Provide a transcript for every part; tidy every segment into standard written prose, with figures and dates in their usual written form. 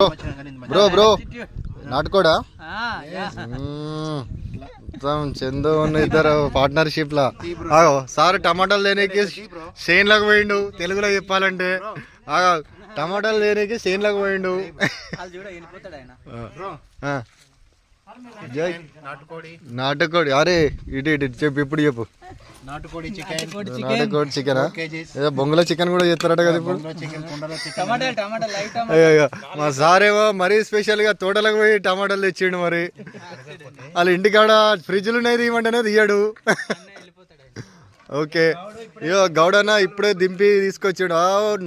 Bro bro నాటుకోడా Chandu ఇద్దరు partnership లా sir టమాటాలు లేనికి షేన్లకు పోయిండు. తెలుగులో చెప్పాలంటే టమాటాలు లేనికి షేన్లకు పోయిండు. నాటుకోడి అరే ఇటు ఇటు చెప్పు ఇప్పుడు చెప్పు. నాటుకోడి చికెన్ ఏదో బొంగుల చికెన్ కూడా చేస్తారట కదా ఇప్పుడు. మా సార్ ఏమో మరీ స్పెషల్ గా తోటలకు పోయి టమాటాలు తెచ్చిండు. మరి వాళ్ళ ఇంటికాడ ఫ్రిడ్జ్లు ఉన్నాయి తీయమంటేనే తీయడు. ఓకే ఇయో గౌడన్న ఇప్పుడే దింపి తీసుకొచ్చాడు.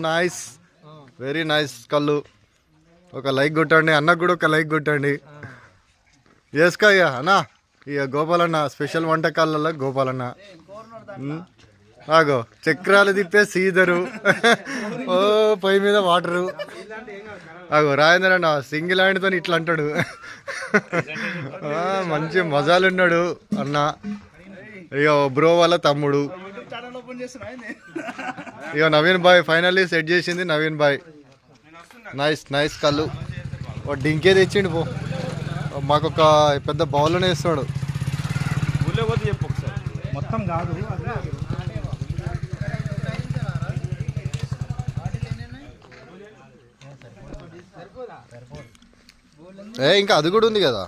Nice very nice. కళ్ళు ఒక లైక్ కొట్టండి, అన్నకు కూడా ఒక లైక్ కొట్టండి. వేసుకో ఇక అన్నా. ఇక గోపాలన్న స్పెషల్ వంటకాలలో గోపాలన్న ఆగో చక్రాలు తిప్పే సీదరు. ఓ పొయ్యి మీద వాటరు. ఆగో రాజేంద్ర అన్న సింగిల్ హ్యాండ్తో ఇట్లా అంటాడు. మంచి మజాలు ఉన్నాడు అన్న. ఇక బ్రో వాళ్ళ తమ్ముడు. ఇక నవీన్ బాయ్ ఫైనల్లీ సెట్ చేసింది నవీన్ బాయ్. నైస్ నైస్ కళ్ళు. ఓ డింకే తెచ్చిండు పో. మాకు ఒక పెద్ద బౌల్లోనే ఇస్తున్నాడు. మొత్తం కాదు ఇంకా అది కూడా ఉంది కదా.